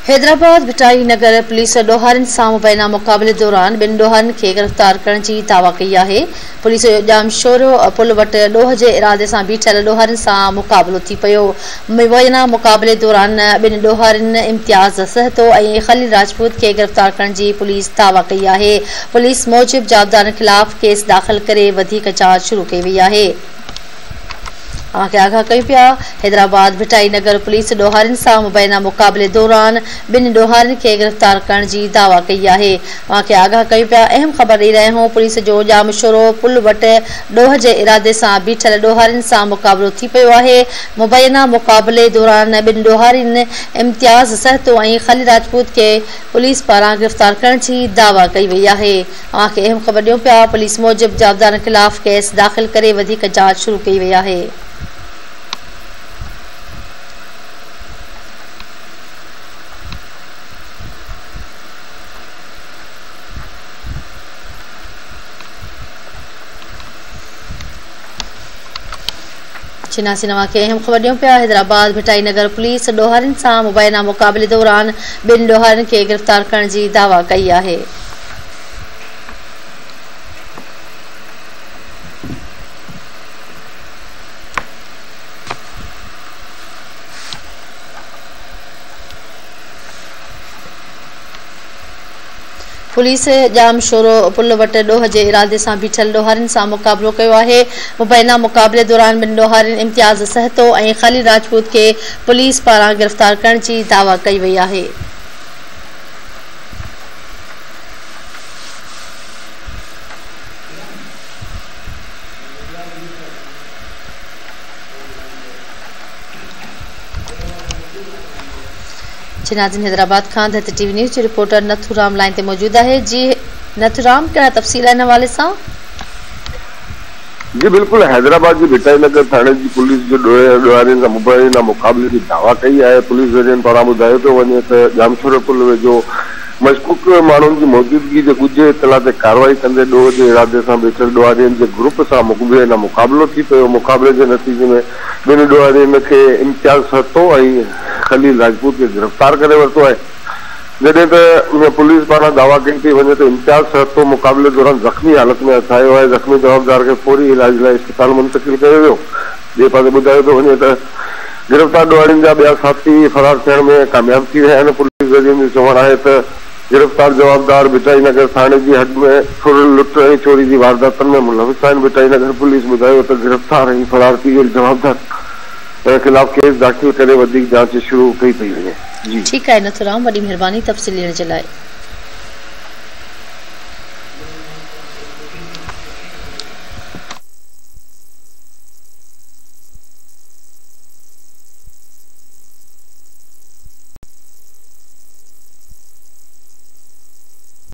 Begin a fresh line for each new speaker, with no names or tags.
Hyderabad Bhittai Nagar police ॾोहारनि सां मुबैना मुक़ाबले दौरान ॿिनि ॾोहारनि खे गिरफ़्तार करण जी दावा कई आहे। पुलिस जो जामशोरो पुल वटि ॾोह जे इरादे सां बीठल ॾोहारनि सां मुक़ाबलो थी पियो। मुबैना मुक़ाबले दौरान ॿिनि ॾोहारनि इम्तियाज़ सहतो ऐं खलील राजपूत खे गिरफ़्तार करण जी पुलिस दावा कई आहे। पुलिस मूजिब जाबदारनि ख़िलाफ़ केस दाख़िल करे वधीक जांच शुरू कई वई आहे। आगाह कयूं पिया। हैदराबाद भिटाई नगर पुलिस ॾोहारनि सां मुबैना मुक़ाबले दौरान ॿिनि ॾोहारनि खे गिरफ़्तार करण जी दावा कई आहे। आगाह कयूं पिया। अहम ख़बर ॾेई रहिया आहियूं। पुलिस जो जामशोरो पुल वटि ॾोह जे इरादे सां बीठल ॾोहारनि सां मुक़ाबलो थी पियो आहे। मुबैना मुक़ाबले दौरान ॿिनि ॾोहारनि इम्तियाज़ सहतो ऐं खलील राजपूत खे पुलिस पारां गिरफ़्तार करण जी दावा कई वई आहे। अहम ख़बर ॾियूं पिया। पुलिस मूजिब जाबदारनि ख़िलाफ़ केस दाख़िल करे वधीक जांच शुरू कई वई आहे। अहम ख़बर ॾियूं पिया। हैदराबाद भिटाई नगर पुलिस ॾोहारनि सां मुबैना मुक़ाबले दौरान ॿिनि ॾोहारनि खे गिरफ़्तार करण जी दावा कई आहे। पुलिस जामशोरो पुल वटि ॾोह जे इरादे सां बीठल ॾोहारनि सां मुक़ाबलो कयो आहे। मुबैना मुक़ाबले दौरान ॿिनि ॾोहारनि इम्तियाज़ सहतो ऐं खलील राजपूत खे पुलिस पारां गिरफ़्तार करण जी दावा कई वई आहे। नाज़रीन, हैदराबाद खां दत्त टीवी न्यूज़ जो रिपोर्टर नथुराम लाइन ते मौजूद है। जी नथुराम, क्या तफसील है हवाले से?
जी बिल्कुल, हैदराबाद की भिटाई नगर थाने की पुलिस जो ॾोहारनि सां मुबैना मुक़ाबले की दावा कई है। पुलिस वेरियन पारां ॿुधायो पियो वञे त जामशोरो पुल वेझो मशकूक माण्हुनि की मौजूदगी जे ॻुझे इतला ते कार्रवाई कंदे ॾोह जे इरादे सां बीठल ॾोहारियुनि जे ग्रुप सां मुबैना मुक़ाबलो थी पियो। मुक़ाबले के नतीजे में ॿिनि ॾोहारियुनि खे इम्तियाज़ सहतो ऐं खलील राजपूत के गिरफ़्तार करे वरितो है। जॾहिं त पुलिस पारां दावा कई थी वञे तो इम्तियाज़ सहतो मुक़ाबले दौरान ज़ख़्मी हालत में असायो है। ज़ख़्मी जवाबदार के फौरी इलाज लाइ इस्पताल मुंतकिल कयो वियो। ॿिए पासे ॿुधायो थो वञे त गिरफ़्तार ॾोहारियुनि जा ॿिया साथी फरार थियण में कामयाब थी रहिया आहिनि। पुलिस वेरियन जो चवणु आहे त गिरफ़्तार जवाबदार भिटाई नगर थाने की हद में फुर लुट ऐं चोरी की वारदातुनि में मुलविस आहिनि। भिटाई नगर पुलिस ॿुधायो त गिरफ़्तार ऐं फरार थी वियल जवाबदार खिलाफ़ केस दाख़िल करे वधीक जांच शुरू कई पई वञे।
ठीक है नथुराम, वॾी महिरबानी तफ़सील ॾियण जे लाइ।